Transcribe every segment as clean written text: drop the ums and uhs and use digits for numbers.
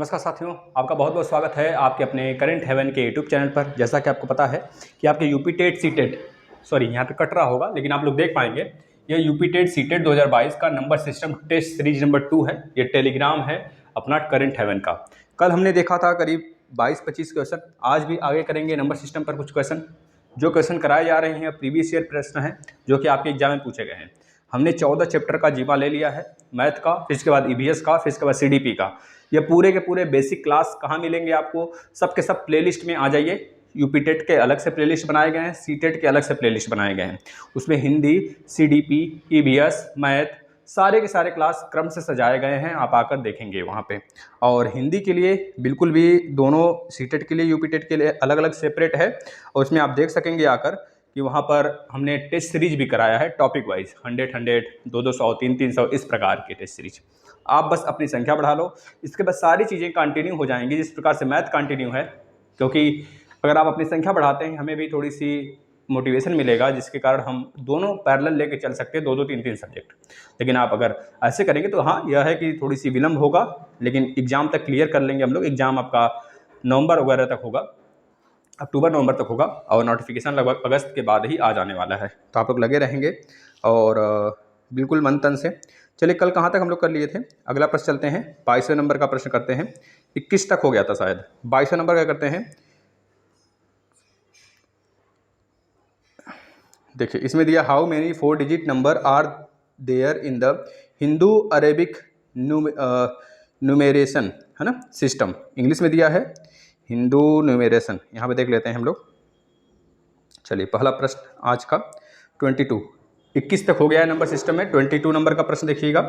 नमस्कार साथियों, आपका बहुत बहुत स्वागत है आपके अपने करंट हेवन के यूट्यूब चैनल पर। जैसा कि आपको पता है कि आपके यूपी टेट सी टेट यहाँ पे कट रहा होगा, लेकिन आप लोग देख पाएंगे ये यूपी टेट सी टेट 2022 का number system test series number 2 है। ये टेलीग्राम है अपना करंट हेवन का। कल हमने देखा था करीब 22-25 क्वेश्चन, आज भी आगे करेंगे नंबर सिस्टम पर कुछ क्वेश्चन। जो क्वेश्चन कराए जा रहे हैं प्रीवियस ईयर प्रश्न हैं जो कि आपके एग्जाम में पूछे गए हैं। हमने 14 चैप्टर का जीवा ले लिया है, मैथ का, फिर इसके बाद ईवीएस का, फिर इसके बाद सीडीपी का। ये पूरे के पूरे बेसिक क्लास कहाँ मिलेंगे आपको, सब के सब प्लेलिस्ट में आ जाइए। यूपी टेट के अलग से प्लेलिस्ट बनाए गए हैं, सी टेट के अलग से प्लेलिस्ट बनाए गए हैं। उसमें हिंदी, सीडीपी, ईवीएस, मैथ सारे के सारे क्लास क्रम से सजाए गए हैं, आप आकर देखेंगे वहाँ पे। और हिंदी के लिए बिल्कुल भी दोनों सी टेट के लिए यूपी टेट के लिए अलग अलग सेपरेट है, और उसमें आप देख सकेंगे आकर कि वहाँ पर हमने टेस्ट सीरीज भी कराया है टॉपिक वाइज, 100, 200, 300 इस प्रकार की टेस्ट सीरीज। आप बस अपनी संख्या बढ़ा लो, इसके बाद सारी चीज़ें कंटिन्यू हो जाएंगी जिस प्रकार से मैथ कंटिन्यू है। क्योंकि अगर आप अपनी संख्या बढ़ाते हैं हमें भी थोड़ी सी मोटिवेशन मिलेगा, जिसके कारण हम दोनों पैरेलल लेके चल सकते हैं, 2-2, 3-3 सब्जेक्ट। लेकिन आप अगर ऐसे करेंगे तो हाँ, यह है कि थोड़ी सी विलम्ब होगा, लेकिन एग्जाम तक क्लियर कर लेंगे हम लोग। एग्जाम आपका नवंबर वगैरह तक होगा, अक्टूबर-नवंबर तक होगा, और नोटिफिकेशन लगभग अगस्त के बाद ही आ जाने वाला है। तो आप लोग लगे रहेंगे और बिल्कुल मन तन से। चलिए, कल कहाँ तक हम लोग कर लिए थे, अगला प्रश्न चलते हैं। 22वें नंबर का प्रश्न करते हैं। 21 तक हो गया था शायद, 22वें नंबर का करते हैं। देखिए, इसमें दिया how many 4 digit number are there in the Hindu Arabic numeration, है ना, सिस्टम। इंग्लिश में दिया है हिंदू न्यूमेरेशन, यहाँ पे देख लेते हैं हम लोग। चलिए, पहला प्रश्न आज का 22, 21 तक हो गया है नंबर सिस्टम में। 22 नंबर का प्रश्न देखिएगा।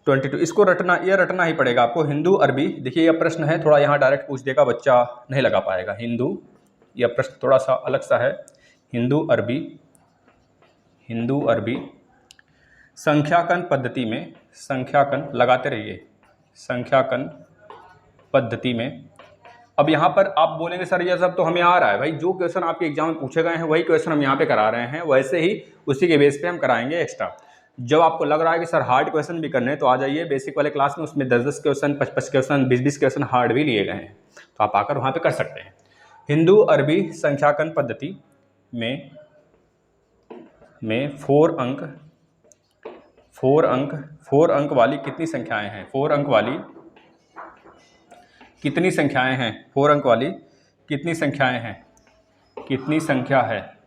22 इसको रटना, यह रटना ही पड़ेगा आपको। हिंदू अरबी, देखिए यह प्रश्न है थोड़ा, यहाँ डायरेक्ट पूछ देगा, बच्चा नहीं लगा पाएगा। हिंदू, यह प्रश्न थोड़ा सा अलग सा है। हिंदू अरबी, हिंदू अरबी संख्याकन पद्धति में, संख्याकन लगाते रहिए, संख्याकन पद्धति में। अब यहाँ पर आप बोलेंगे सर यह सब तो हमें आ रहा है भाई, जो क्वेश्चन आपके एग्जाम में पूछे गए हैं वही क्वेश्चन हम यहाँ पे करा रहे हैं, वैसे ही उसी के बेस पे हम कराएंगे एक्स्ट्रा। जब आपको लग रहा है कि सर हार्ड क्वेश्चन भी करने हैं तो आ जाइए बेसिक वाले क्लास में, उसमें 10-10 क्वेश्चन, 55 क्वेश्चन, 20-20 क्वेश्चन हार्ड भी लिए गए हैं, तो आप आकर वहाँ पर कर सकते हैं। हिंदू अरबी संख्याकन पद्धति में 4 अंक वाली कितनी संख्याएं हैं? 4 अंक वाली कितनी संख्याएं हैं? 4 अंक वाली कितनी संख्याएं हैं? कितनी संख्या है?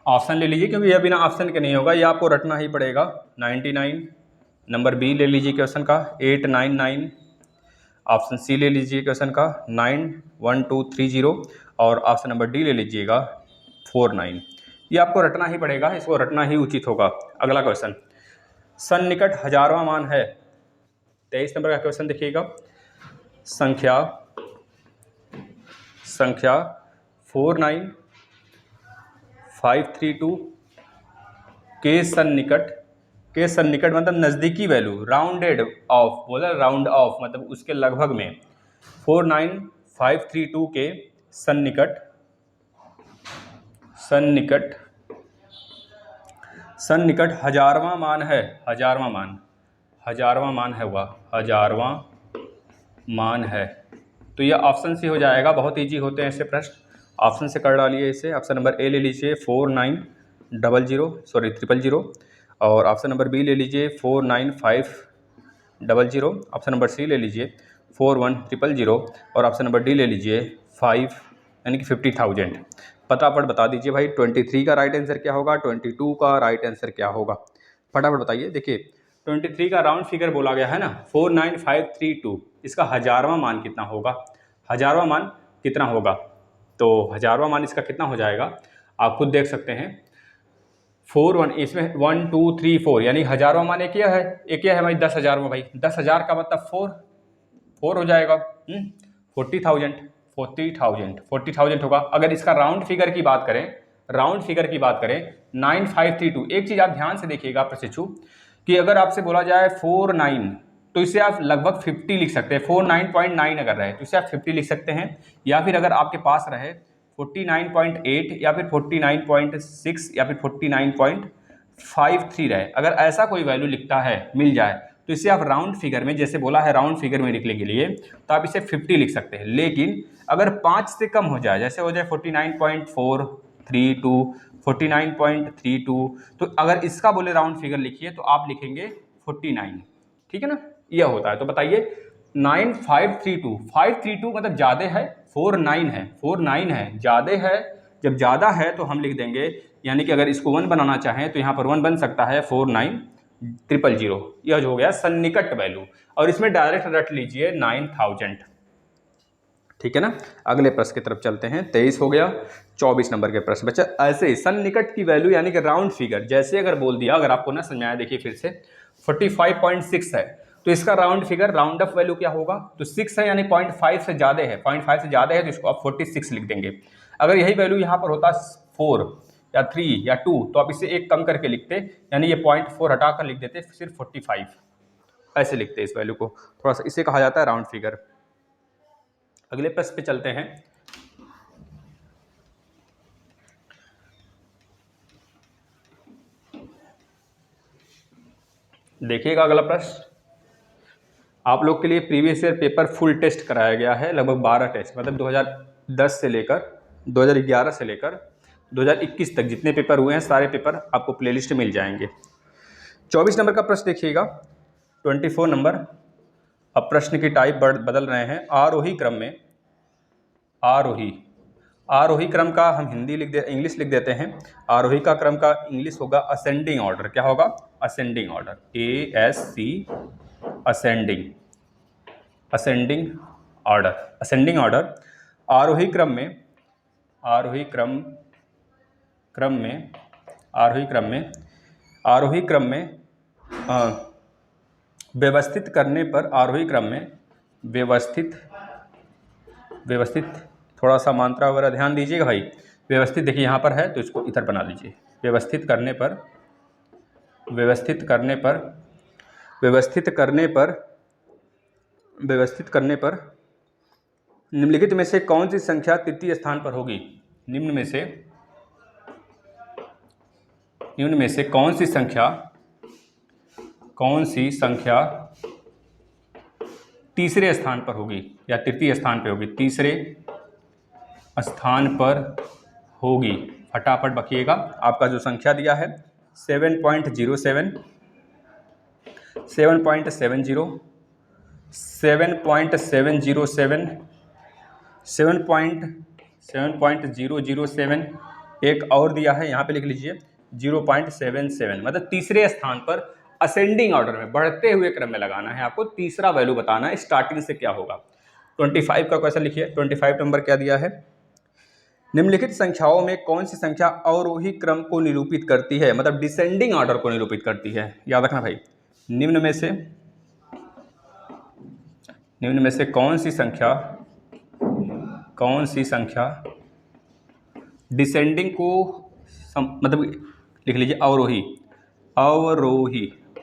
ऑप्शन ले लीजिए, क्योंकि यह बिना ऑप्शन के नहीं होगा, यह आपको रटना ही पड़ेगा। 99, नंबर बी ले लीजिए क्वेश्चन का 899, ऑप्शन सी ले लीजिए क्वेश्चन का 91230, और ऑप्शन नंबर डी ले लीजिएगा 49। ये आपको रटना ही पड़ेगा, इसको रटना ही उचित होगा। अगला क्वेश्चन, सन्निकट हजारवां मान है। 23 नंबर का क्वेश्चन देखिएगा। संख्या 49532 के सन्निकट मतलब नज़दीकी वैल्यू, राउंडेड ऑफ बोला, राउंड ऑफ मतलब उसके लगभग में। 49532 के सन्निकट हजारवां मान है। हजारवां मान है, हुआ हजारवां मान है। तो यह ऑप्शन से हो जाएगा, बहुत इजी होते हैं ऐसे प्रश्न, ऑप्शन से कर डालिए इसे। ऑप्शन नंबर ए ले लीजिए 49000, और ऑप्शन नंबर बी ले लीजिए 49500, ऑप्शन नंबर सी ले लीजिए 41000, और ऑप्शन नंबर डी ले लीजिए 5 यानी कि 50,000। फटाफट बता दीजिए भाई, 23 का राइट आंसर क्या होगा, 22 का राइट आंसर क्या होगा, फटाफट बताइए। देखिए 23 का राउंड फिगर बोला गया है ना, 49532, इसका हजारवां मान कितना होगा? हजारवां मान कितना होगा? तो हजारवां मान इसका कितना हो जाएगा आप खुद देख सकते हैं। 41, इसमें 1 2 3 4 यानी हजारवां मान एक यह है भाई, 10,000 भाई, 10,000 का मतलब 4 हो जाएगा। 40,000 होगा। अगर इसका राउंड फिगर की बात करें, 9532, एक चीज़ आप ध्यान से देखिएगा प्रशिक्षु, कि अगर आपसे बोला जाए 49 तो इसे आप लगभग 50 लिख सकते हैं। 49.9 अगर रहे तो इसे आप 50 लिख सकते हैं, या फिर अगर आपके पास रहे 49.8 या फिर 49.6 या फिर 49.53 रहे, अगर ऐसा कोई वैल्यू लिखता है मिल जाए तो इसे आप राउंड फिगर में, जैसे बोला है राउंड फिगर में लिखने के लिए, तो आप इसे 50 लिख सकते हैं। लेकिन अगर 5 से कम हो जाए, जैसे हो जाए 49.432, 49.32, तो अगर इसका बोले राउंड फिगर लिखिए तो आप लिखेंगे 49, ठीक है ना, यह होता है। तो बताइए 9532, 532 मतलब ज़्यादा है, 49 है, 49 है, ज़्यादा है। जब ज़्यादा है तो हम लिख देंगे, यानी कि अगर इसको 1 बनाना चाहें तो यहाँ पर 1 बन सकता है 49000, यह जो हो गया सन्निकट वैल्यू। और इसमें डायरेक्ट रट लीजिए 9000, ठीक है ना। अगले प्रश्न की तरफ चलते हैं। 23 हो गया, 24 नंबर के प्रश्न बच्चा। ऐसे ही सन्निकट की वैल्यू यानी कि राउंड फिगर, जैसे अगर बोल दिया, अगर आपको ना समझ में आया, देखिए फिर से 45.6 है तो इसका round figure, round up value क्या होगा, तो 6 है यानी 0.5 से ज़्यादा है, 0.5 से ज़्यादा है तो इसको आप 46 लिख देंगे। अगर यही वैल्यू यहाँ पर होता 4 या 3 या 2 तो आप इसे एक कम करके लिखते, यानी ये 0.4 हटाकर लिख देते सिर्फ 45, ऐसे लिखते इस वैल्यू को। थोड़ा सा इसे कहा जाता है राउंड फिगर। अगले प्रश्न पे चलते हैं। देखिएगा अगला प्रश्न, आप लोग के लिए previous year paper full test कराया गया है, लगभग 12 टेस्ट, मतलब 2010 से लेकर 2011 से लेकर 2021 तक जितने पेपर हुए हैं सारे पेपर आपको प्लेलिस्ट में मिल जाएंगे। 24 नंबर का प्रश्न देखिएगा, 24 नंबर। अब प्रश्न की टाइप बदल रहे हैं। आरोही क्रम में, आरोही क्रम का हम इंग्लिश लिख देते हैं। आरोही का क्रम का इंग्लिश होगा असेंडिंग ऑर्डर। क्या होगा, ascending order, ASC, ascending order, ascending order. आरोही क्रम में व्यवस्थित करने पर, व्यवस्थित थोड़ा सा मात्रा वगैरह ध्यान दीजिएगा भाई। व्यवस्थित देखिए यहाँ पर है तो इसको इधर बना लीजिए। व्यवस्थित करने पर निम्नलिखित में से कौन सी संख्या तृतीय स्थान पर होगी। निम्न में से कौन सी संख्या तीसरे स्थान पर होगी या तृतीय स्थान पर होगी, तीसरे स्थान पर होगी। फटाफट बकिएगा। आपका जो संख्या दिया है 7.07, 7.70, 7.707, 7.007, एक और दिया है यहाँ पे लिख लीजिए 0.77, मतलब तीसरे स्थान पर असेंडिंग ऑर्डर में, बढ़ते हुए क्रम में लगाना है आपको। तीसरा वैल्यू बताना है स्टार्टिंग से क्या होगा। 25 का क्वेश्चन लिखिए। 25 नंबर क्या दिया है, निम्नलिखित संख्याओं में कौन सी संख्या अवरोही क्रम को निरूपित करती है, मतलब डिसेंडिंग ऑर्डर को निरूपित करती है। याद रखना भाई, निम्न में से कौन सी संख्या डिसेंडिंग को मतलब लिख लीजिए अवरोही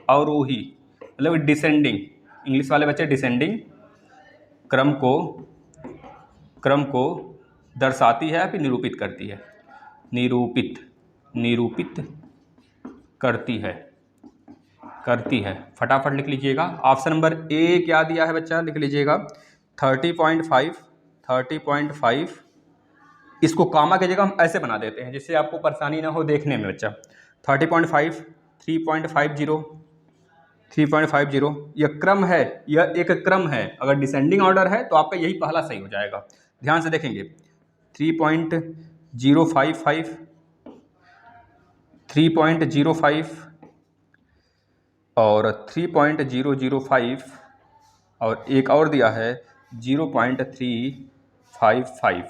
मतलब डिसेंडिंग, इंग्लिश वाले बच्चे डिसेंडिंग क्रम को दर्शाती है या फिर निरूपित करती है। निरूपित करती है। फटाफट लिख लीजिएगा। ऑप्शन नंबर ए क्या दिया है बच्चा, लिख लीजिएगा 30.5। इसको कामा की जगह हम ऐसे बना देते हैं जिससे आपको परेशानी ना हो देखने में बच्चा। 30.5, 3.50 यह क्रम है, यह एक क्रम है। अगर डिसेंडिंग ऑर्डर है तो आपका यही पहला सही हो जाएगा। ध्यान से देखेंगे 3.055, 3.05 और 3.005 और एक और दिया है 0.355।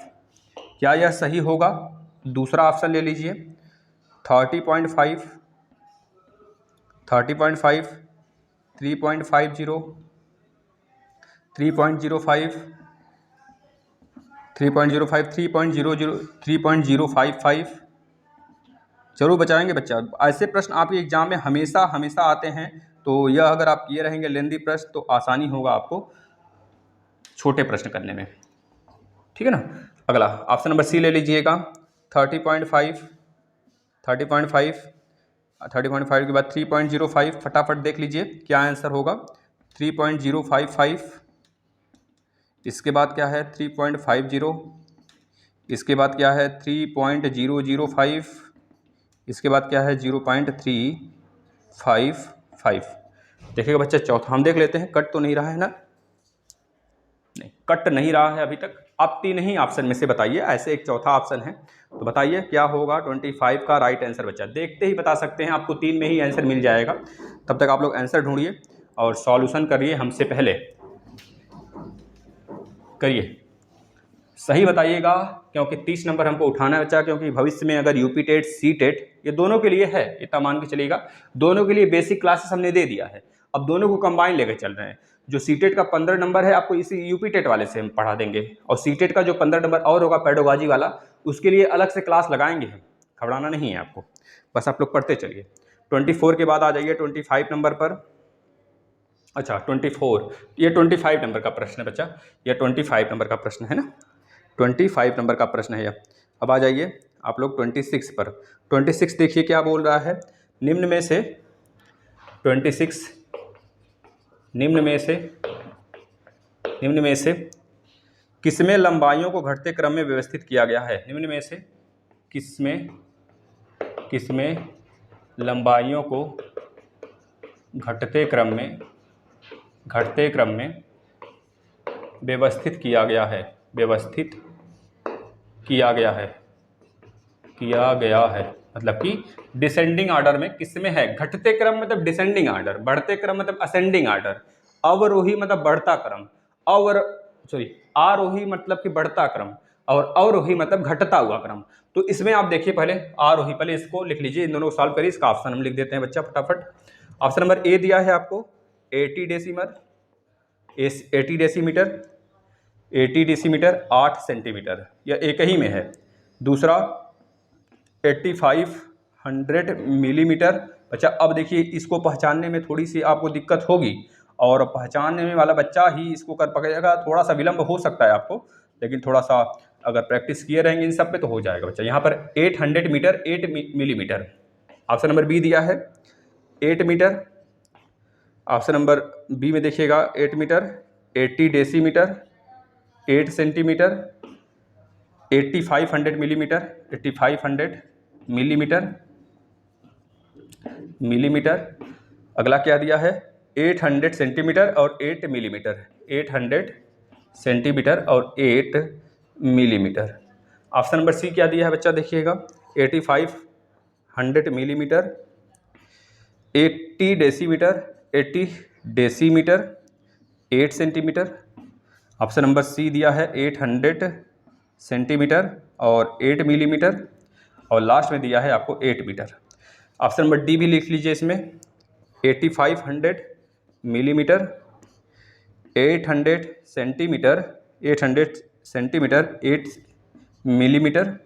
क्या यह सही होगा? दूसरा ऑप्शन ले लीजिए 30.5, 3.50, 3.05, 3.55। जरूर बचाएंगे बच्चा। ऐसे प्रश्न आपके एग्जाम में हमेशा आते हैं, तो यह अगर आप किए रहेंगे लेंदी प्रश्न तो आसानी होगा आपको छोटे प्रश्न करने में, ठीक है ना। अगला ऑप्शन नंबर सी ले लीजिएगा 30.5, 30.5 के बाद 3.05, फटाफट देख लीजिए क्या आंसर होगा। 3.055, इसके बाद क्या है 3.50, इसके बाद क्या है 3.005, इसके बाद क्या है 0.355। देखिएगा बच्चा चौथा हम देख लेते हैं, कट तो नहीं रहा है ना, नहीं कट नहीं रहा है अभी तक। आप तीन ही ऑप्शन में से बताइए, ऐसे एक चौथा ऑप्शन है तो बताइए क्या होगा 25 का राइट आंसर। बच्चा देखते ही बता सकते हैं, आपको तीन में ही आंसर मिल जाएगा। तब तक आप लोग आंसर ढूंढिए और सॉल्यूशन करिए, हमसे पहले करिए, सही बताइएगा, क्योंकि 30 नंबर हमको उठाना है बच्चा। क्योंकि भविष्य में अगर यूपी टेट सी टेट ये दोनों के लिए है, इतना मान के चलिएगा, दोनों के लिए बेसिक क्लासेस हमने दे दिया है, अब दोनों को कंबाइन लेकर चल रहे हैं। जो सी टेट का 15 नंबर है आपको इसी यूपी टेट वाले से हम पढ़ा देंगे, और सी टेट का जो 15 नंबर और होगा पेडोलॉजी वाला, उसके लिए अलग से क्लास लगाएंगे हम, घबराना नहीं है आपको, बस आप लोग पढ़ते चलिए। 24 के बाद आ जाइए 25 नंबर पर। अच्छा 24, ये 25 नंबर का प्रश्न है बच्चा, ये 25 नंबर का प्रश्न है ना, 25 नंबर का प्रश्न है यह। अब आ जाइए आप लोग 26 पर। 26 देखिए क्या बोल रहा है, निम्न में से 26 निम्न में से किसमें लंबाइयों को घटते क्रम में व्यवस्थित किया गया है। निम्न में से किसमें लंबाइयों को घटते क्रम में व्यवस्थित किया गया है, मतलब कि डिसेंडिंग ऑर्डर में किसमें है। घटते क्रम मतलब डिसेंडिंग ऑर्डर, बढ़ते क्रम मतलब असेंडिंग ऑर्डर, अवरोही मतलब बढ़ता क्रम, आरोही मतलब कि बढ़ता क्रम, और अवरोही मतलब घटता हुआ क्रम। तो इसमें आप देखिए पहले आरोही, पहले इसको लिख लीजिए, इन दोनों को सॉल्व करिए। इसका ऑप्शन हम लिख देते हैं बच्चा फटाफट। ऑप्शन नंबर ए दिया है आपको 80 डेसीमीटर 8 सेंटीमीटर, यह एक ही में है। दूसरा 8500 मिलीमीटर। अच्छा अब देखिए इसको पहचानने में थोड़ी सी आपको दिक्कत होगी, और पहचानने में वाला बच्चा ही इसको कर पाएगा, थोड़ा सा विलंब हो सकता है आपको, लेकिन थोड़ा सा अगर प्रैक्टिस किए रहेंगे इन सब पे तो हो जाएगा बच्चा। यहाँ पर 800 metre 8 millimetre, option number B दिया है 8 मीटर। ऑप्शन नंबर बी में देखिएगा 8 metre, 80 decimetre 8 centimetre, 8500 millimetre 8500 millimetre. अगला क्या दिया है 800 सेंटीमीटर और 8 मिलीमीटर, 800 सेंटीमीटर और 8 मिलीमीटर। ऑप्शन नंबर सी क्या दिया है बच्चा देखिएगा 8500 millimetre, 80 decimetre 8 centimetre. Option number C दिया है 800 सेंटीमीटर और 8 मिलीमीटर, और लास्ट में दिया है आपको 8 मीटर। ऑप्शन नंबर डी भी लिख लीजिए इसमें 8500 मिलीमीटर, 800 सेंटीमीटर 8 मिलीमीटर,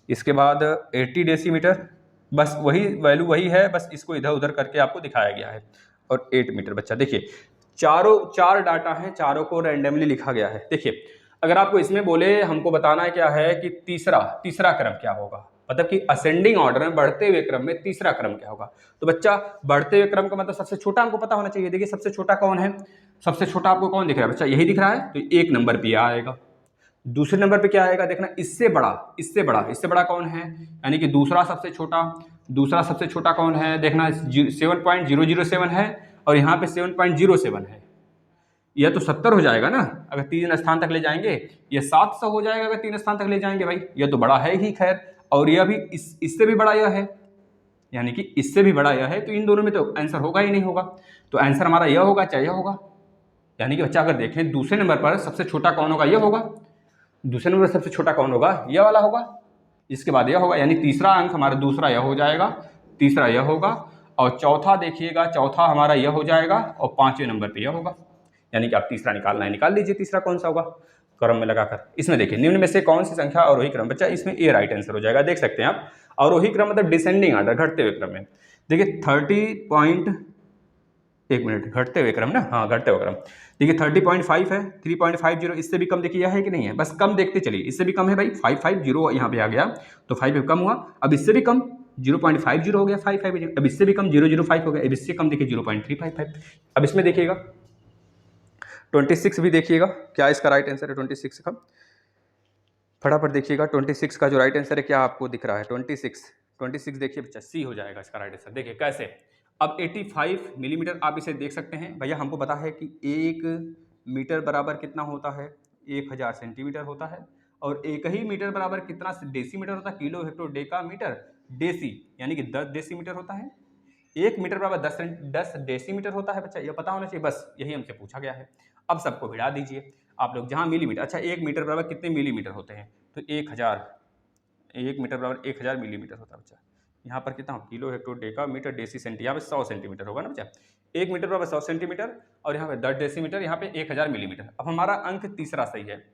इसके बाद 80 डेसीमीटर, बस वही वैल्यू वही है, बस इसको इधर उधर करके आपको दिखाया गया है, और 8 मीटर। बच्चा देखिए चार डाटा हैं, चारों को रैंडमली लिखा गया है। देखिए अगर आपको इसमें बोले हमको बताना है क्या है कि तीसरा क्रम क्या होगा, मतलब कि असेंडिंग ऑर्डर में बढ़ते हुए क्रम में तीसरा क्रम क्या होगा। तो बच्चा बढ़ते हुए क्रम का मतलब सबसे छोटा हमको पता होना चाहिए। देखिए सबसे छोटा कौन है, सबसे छोटा आपको कौन दिख रहा है बच्चा, यही दिख रहा है, तो 1 नंबर पे आएगा। दूसरे नंबर पे क्या आएगा देखना, इससे बड़ा कौन है, यानी कि दूसरा सबसे छोटा कौन है देखना, 7.007 है, और यहाँ पे 7.07 है, यह तो 70 हो जाएगा ना अगर 3 स्थान तक ले जाएंगे, यह 700 हो जाएगा अगर 3 स्थान तक ले जाएंगे भाई, यह तो बड़ा है ही खैर, और यह भी इससे भी बड़ा यह है, यानी कि इससे भी बड़ा यह है, तो इन दोनों में तो आंसर होगा ही नहीं होगा, तो आंसर हमारा यह होगा चाहे यह होगा। यानी कि बच्चा अगर देखें दूसरे नंबर पर सबसे छोटा कौन होगा, यह होगा, दूसरे नंबर पर सबसे छोटा कौन होगा, यह वाला होगा, इसके बाद यह होगा, यानी तीसरा अंक हमारा दूसरा यह हो जाएगा, तीसरा यह होगा, और चौथा देखिएगा चौथा हमारा यह हो जाएगा, और 5वें नंबर पे यह होगा। यानी कि आप तीसरा निकालना है, निकाल लीजिए तीसरा कौन सा होगा क्रम में लगाकर। इसमें देखिए निम्न में से कौन सी संख्या अवरोही क्रम, बच्चा इसमें ए राइट आंसर हो जाएगा। देख सकते हैं आप अवरोही क्रम मतलब डिसेंडिंग ऑर्डर, घटते हुए क्रम में। देखिए 30.1 घटते हुए क्रम ना, हाँ घटते हुए क्रम। देखिए 30.5 है, 3.50, इससे भी कम देखिए है कि नहीं है, बस कम देखते चलिए, इससे भी कम है भाई 550 यहाँ पे आ गया, तो 5 कम हुआ। अब इससे भी कम 0.50 हो गया 5 अब इससे भी कम 005 हो गया, अब इससे कम देखिए 0.355। अब इसमें देखिएगा 26 भी देखिएगा क्या इसका राइट आंसर है 26 का, फटाफट देखिएगा 26 का जो राइट आंसर है क्या आपको दिख रहा है 26 देखिए बच्चा सी हो जाएगा इसका राइट आंसर। देखिए कैसे, अब 85 मिलीमीटर आप इसे देख सकते हैं भैया, हमको पता है कि 1 मीटर बराबर कितना होता है 1000 सेंटीमीटर होता है, और 1 ही मीटर बराबर कितना डेसीमीटर होता है, kilo hecto deca metre deci, यानी कि 10 डेसीमीटर होता है। 1 मीटर बराबर 10 डेसीमीटर होता है बच्चा, ये पता होना चाहिए, बस यही हमसे पूछा गया है। अब सबको भिड़ा दीजिए आप लोग, जहाँ मिलीमीटर, अच्छा 1 मीटर बराबर कितने मिलीमीटर होते हैं, तो 1000, 1 मीटर बराबर 1000 मिलीमीटर होता है बच्चा। यहाँ पर कितना, kilo hecto deca metre deci centi, यहाँ पे 100 सेंटीमीटर होगा ना बच्चा, 1 मीटर बराबर 100 सेंटीमीटर, और यहाँ पे 10 डेसीमीटर, यहाँ पे 1000 मिलीमीटर। अब हमारा अंक तीसरा सही है,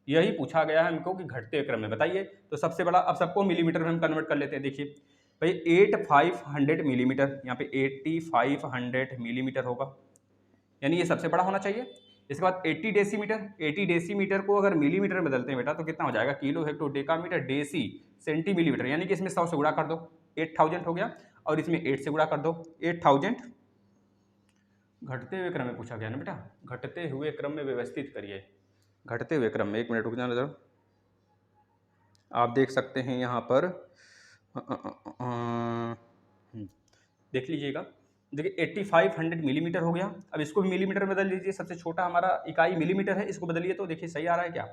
यही पूछा गया है हमको कि घटते क्रम में बताइए, तो सबसे बड़ा, अब सबको मिलीमीटर में हम कन्वर्ट कर लेते हैं। देखिए भाई 8500 मिलीमीटर, यहाँ पे 8500 मिलीमीटर होगा, यानी ये सबसे बड़ा होना चाहिए। इसके बाद 80 डेसीमीटर, 80 डेसीमीटर को अगर मिलीमीटर में बदलते हैं बेटा तो कितना हो जाएगा, kilo hecto decametre deci centi millimetre, यानी कि इसमें 100 से गुणा कर दो, 8000 हो गया, और इसमें 8 से गुणा कर दो 8000। घटते हुए क्रम में पूछा गया ना बेटा, घटते हुए क्रम में व्यवस्थित करिए, घटते हुए क्रम में, 1 मिनट रुक जाना जरा, आप देख सकते हैं यहाँ पर देख लीजिएगा, देखिए 8500 मिलीमीटर हो गया। अब इसको भी मिलीमीटर में बदल लीजिए, सबसे छोटा हमारा इकाई मिलीमीटर है, इसको बदलिए तो देखिए सही आ रहा है क्या।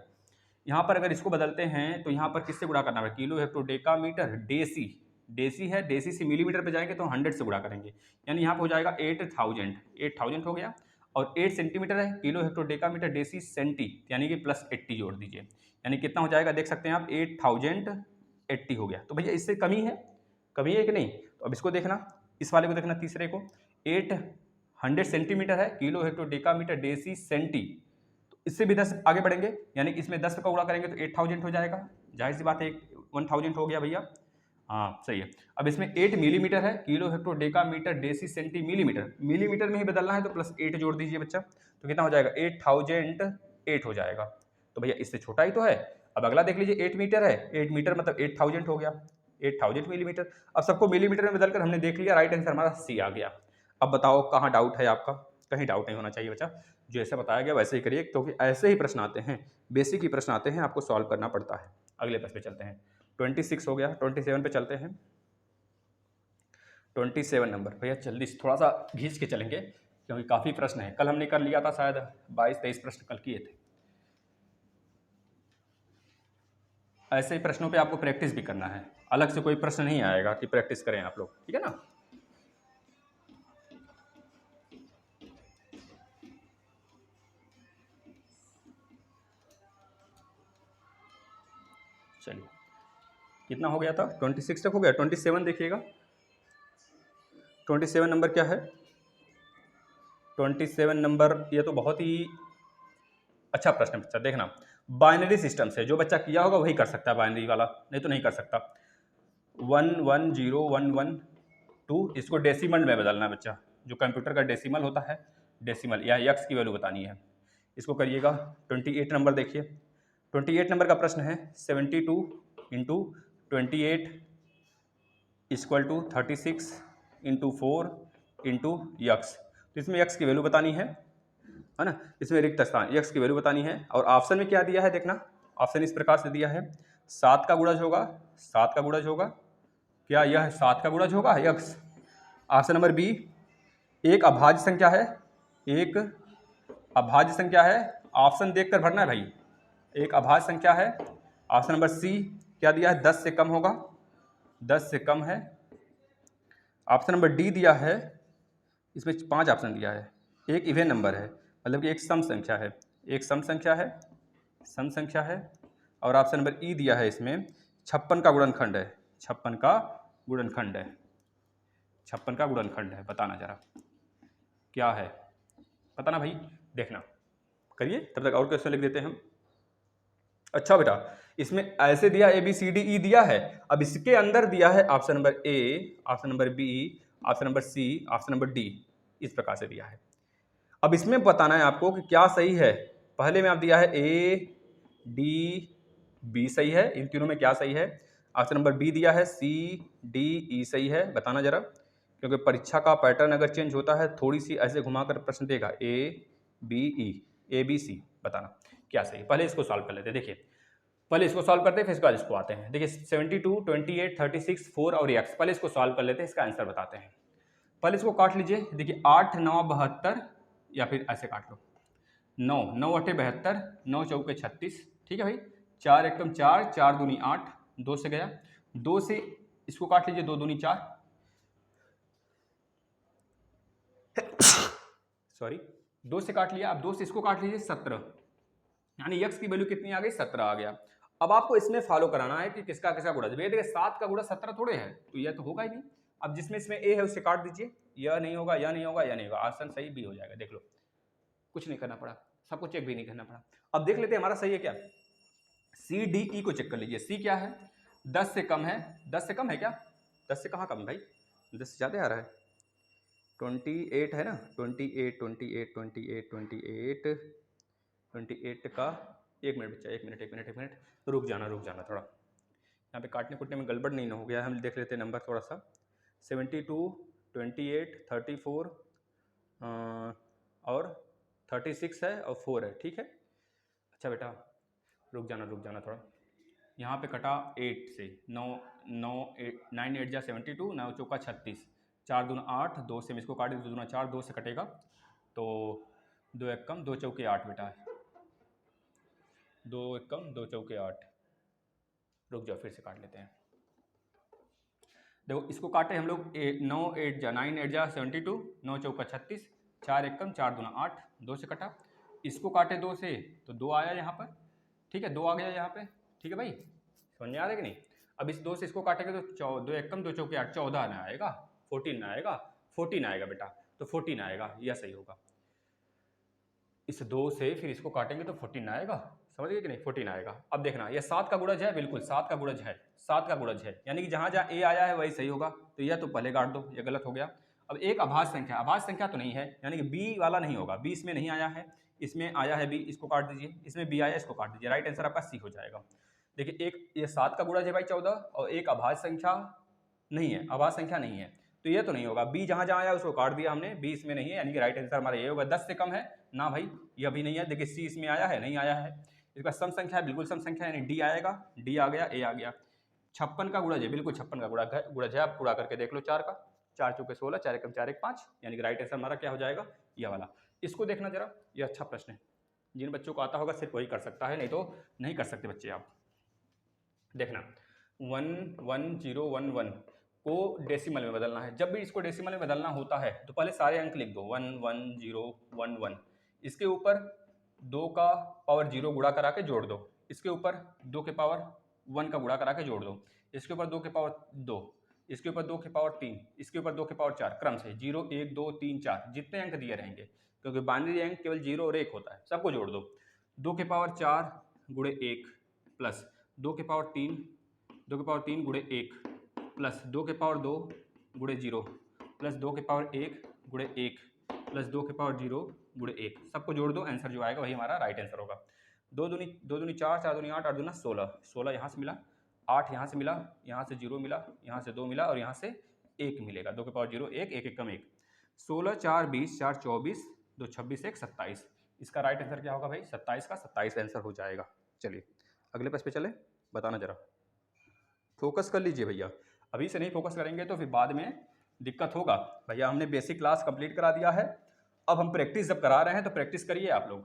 यहाँ पर अगर इसको बदलते हैं तो यहाँ पर किससे गुणा करना है, kilo hecto decametre deci, deci है, डेसी से मिलीमीटर पे जाएंगे तो 100 से गुणा करेंगे, यानी यहाँ पर हो जाएगा 8000 हो गया, और 8 सेंटीमीटर है, kilo hecto decametre deci centi, यानी कि प्लस 80 जोड़ दीजिए, यानी कितना हो जाएगा देख सकते हैं आप 8080 हो गया। तो भैया इससे कमी है, कमी है कि नहीं, तो अब इसको देखना, इस वाले को देखना, तीसरे को 800 सेंटीमीटर है, kilo hecto decametre deci centi, तो इससे भी 10 आगे बढ़ेंगे, यानी कि इसमें 10 का गुणा करेंगे तो 8000 हो जाएगा, जाहिर सी बात है 1000 हो गया भैया, हाँ सही है। अब इसमें 8 मिलीमीटर है, kilo hecto decametre deci centi millimetre, millimetre में ही बदलना है तो प्लस 8 जोड़ दीजिए बच्चा, तो कितना हो जाएगा 8008 हो जाएगा, तो भैया इससे छोटा ही तो है। अब अगला देख लीजिए 8 मीटर है, 8 मीटर मतलब 8000 हो गया, 8000 मिलीमीटर। अब सबको मिलीमीटर में बदलकर हमने देख लिया, राइट आंसर हमारा सी आ गया। अब बताओ कहाँ डाउट है आपका, कहीं डाउट नहीं होना चाहिए बच्चा, जैसे बताया गया वैसे ही करिए, क्योंकि ऐसे ही प्रश्न आते हैं, बेसिक ही प्रश्न आते हैं, आपको सॉल्व करना पड़ता है। अगले प्रश्न पे चलते हैं, 26 हो गया, 27 पे चलते हैं, 27 नंबर भैया जल्दी से थोड़ा सा घींच के चलेंगे, क्योंकि काफ़ी प्रश्न है, कल हमने कर लिया था शायद 22-23 प्रश्न कल किए थे। ऐसे ही प्रश्नों पे आपको प्रैक्टिस भी करना है, अलग से कोई प्रश्न नहीं आएगा कि प्रैक्टिस करें आप लोग, ठीक है ना। चलिए कितना हो गया था, 26 तक हो गया, 27 देखिएगा, 27 नंबर क्या है, 27 नंबर, ये तो बहुत ही अच्छा प्रश्न बच्चा, देखना बाइनरी सिस्टम से जो बच्चा किया होगा वही कर सकता है बाइनरी वाला, नहीं तो नहीं कर सकता। 11011 इसको डेसिमल में बदलना है बच्चा, जो कंप्यूटर का डेसिमल होता है, डेसिमल या यक्स की वैल्यू बतानी है, इसको करिएगा। 28 नंबर देखिए, 28 नंबर का प्रश्न है 72 into 28 equal to 36 into 4 into x, तो इसमें यक्स की वैल्यू बतानी है ना, इसमें रिक्त स्थान यक्स की वैल्यू बतानी है। और ऑप्शन में क्या दिया है देखना, ऑप्शन इस प्रकार से दिया है, 7 का गुणज होगा, 7 का गुणज होगा, क्या यह 7 का गुणज होगा यक्स। ऑप्शन नंबर बी एक अभाज्य संख्या है, एक अभाज्य संख्या है, ऑप्शन देखकर भरना है भाई, एक अभाज्य संख्या है। ऑप्शन नंबर सी क्या दिया है, 10 से कम होगा, 10 से कम है। ऑप्शन नंबर डी दिया है, इसमें 5 ऑप्शन दिया है, एक इवन नंबर है, मतलब कि एक सम संख्या है, एक सम संख्या है, सम संख्या है। और ऑप्शन नंबर ई दिया है, इसमें 56 का गुणनखंड है, 56 का गुणनखंड है, 56 का गुणनखंड है, बताना जरा क्या है, बताना भाई, देखना करिए, तब तक और क्वेश्चन लिख देते हैं हम। अच्छा बेटा इसमें ऐसे दिया A B C D E दिया है, अब इसके अंदर दिया है option number A, option number B, option number C, option number D, इस प्रकार से दिया है। अब इसमें बताना है आपको कि क्या सही है, पहले में आप दिया है ए डी बी सही है, इन तीनों में क्या सही है। ऑप्शन नंबर बी दिया है, सी डी ई सही है, बताना जरा, क्योंकि परीक्षा का पैटर्न अगर चेंज होता है थोड़ी सी ऐसे घुमाकर प्रश्न देगा, A B E, A B C, बताना क्या सही। पहले इसको सॉल्व कर लेते हैं। देखिए पहले इसको सॉल्व करते हैं, फिर इसके बाद इसको आते हैं। देखिए 72, 28, 36, 4 और एक्स, पहले इसको सॉल्व कर लेते हैं, इसका आंसर बताते हैं। पहले इसको काट लीजिए। देखिए 8 9 72, या फिर ऐसे काट लो, 9 9 8 72, 9 चौके 36, ठीक है भाई। 4 एकम 4, 4 दूनी 8, 2 से गया, 2 से इसको काट लीजिए, 2 दूनी 4, सॉरी 2 से काट लिया। अब 2 से इसको काट लीजिए, 17, यानी x की वैल्यू कितनी आ गई, 17 आ गया। अब आपको इसमें फॉलो कराना है कि किसका किसका गुणा। देखिए 7 का गुणा 17 थोड़े है, तो यह तो होगा ही नहीं। अब जिसमें इसमें a है उससे काट दीजिए, यह नहीं होगा, यह नहीं होगा, यह नहीं होगा, ऑप्शन सही बी हो जाएगा। देख लो, कुछ नहीं करना पड़ा, सबको चेक भी नहीं करना पड़ा। अब देख लेते हैं हमारा सही है क्या। सी डी ई को चेक कर लीजिए। सी क्या है, 10 से कम है। 10 से कम है क्या, 10 से कहाँ कम है भाई, 10 से ज़्यादा आ रहा है। 28 है ना, 28 28 28 28 28 का, एक मिनट बच्चा, एक मिनट, रुक जाना थोड़ा, यहाँ पे काटने कुटने में गड़बड़ नहीं ना हो गया। हम देख लेते हैं नंबर थोड़ा सा। 72, 28, 34 और 36 है और 4 है, ठीक है। अच्छा बेटा रुक जाना थोड़ा, यहाँ पे कटा 8 से, 9 9 8 9 8 जा 72, 9 चौका 36, 4 दूना 8, 2 से इसको काटे, 2 दूना 4, 2 से कटेगा तो 2 एक कम 2 चौके 8 बेटा, 2 एक कम 2 चौके 8। रुक जाओ फिर से काट लेते हैं। देखो इसको काटे हम लोग, 9 8 जा 9 8 जा 72, 9 चौका 36, 4 एक कम 4 दूना 8, 2 से कटा। इसको काटे 2 से तो 2 आया यहाँ पर, ठीक है, 2 आ गया यहाँ पे, ठीक है भाई, समझ में आ रहा है कि नहीं। अब इस 2 से इसको काटेंगे तो 2 एक कम 2 चौके 8, 14 ना आएगा, 14 ना आएगा, 14 आएगा बेटा, तो 14 आएगा, यह सही होगा। इस 2 से फिर इसको काटेंगे तो 14 आएगा, समझ गए कि नहीं, 14 आएगा। अब देखना ये 7 का गुणज है, बिल्कुल 7 का गुणज है, 7 का गुणज है, यानी कि जहाँ जहाँ ए आया है वही सही होगा, तो यह तो पहले काट दो, ये गलत हो गया। अब एक अभाज्य संख्या, अभाज्य संख्या तो नहीं है, यानी कि बी वाला नहीं होगा, बी इसमें नहीं आया है, इसमें आया है बी, इसको काट दीजिए, इसमें बी आया, इसको काट दीजिए, राइट आंसर आपका सी हो जाएगा। देखिए एक ये 7 का गुणज है भाई 14, और एक अभाज्य संख्या नहीं है, अभाज्य संख्या नहीं है, तो ये तो नहीं होगा। बी जहाँ जहाँ आया उसको काट दिया हमने, बी इसमें नहीं है, यानी कि राइट आंसर हमारा ये होगा। 10 से कम है ना भाई, ये भी नहीं है। देखिए सी इसमें आया है, नहीं आया है। इसका सम संख्या है, बिल्कुल सम संख्या, यानी डी आएगा, डी आ गया, ए आ गया। 56 का गुणज है, बिल्कुल 56 का गुणज है, आप पूरा करके देख लो। 4 का, 4 चौके 16, 4 एकम 4 एक 5, यानी कि राइट आंसर हमारा क्या हो जाएगा, यह वाला। इसको देखना जरा, ये अच्छा प्रश्न है, जिन बच्चों को आता होगा सिर्फ वही कर सकता है, नहीं तो नहीं कर सकते बच्चे। आप देखना 11011 को डेसिमल में बदलना है। जब भी इसको डेसिमल में बदलना होता है तो पहले सारे अंक लिख दो, 11011, इसके ऊपर 2 का पावर 0 गुणा करा के जोड़ दो, इसके ऊपर 2 के पावर 1 का गुणा करा के जोड़ दो, इसके ऊपर 2 के पावर 2, इसके ऊपर 2 के पावर 3, इसके ऊपर 2 के पावर 4, क्रम से 0 1 2 3 4 जितने अंक दिए रहेंगे, क्योंकि बाइनरी अंक केवल 0 और 1 होता है, सबको जोड़ दो। 2 के पावर 4 गुणे 1 प्लस 2 के पावर 3, 2 के पावर 3 गुणे 1 प्लस 2 के पावर 2 गुणे 0 प्लस 2 के पावर 1 गुणे 1 प्लस 2 के पावर 0 गुणे 1, सबको जोड़ दो, आंसर जो आएगा वही हमारा राइट आंसर होगा। 2 दूनी 4, 4 दूनी 8, 8 दूना 16, 16 यहाँ से मिला, 8 यहाँ से मिला, यहाँ से 0 मिला, यहाँ से 2 मिला और यहाँ से 1 मिलेगा। 2 के पावर 0 1, 1 एक कम 1, 16 4 20, 4 24, 2 26 1 27, इसका राइट आंसर क्या होगा भाई, 27 का 27 आंसर हो जाएगा। चलिए अगले प्रश्न पे चले, बताना जरा, फोकस कर लीजिए भैया, अभी से नहीं फोकस करेंगे तो फिर बाद में दिक्कत होगा। भैया हमने बेसिक क्लास कंप्लीट करा दिया है, अब हम प्रैक्टिस जब करा रहे हैं तो प्रैक्टिस करिए आप लोग,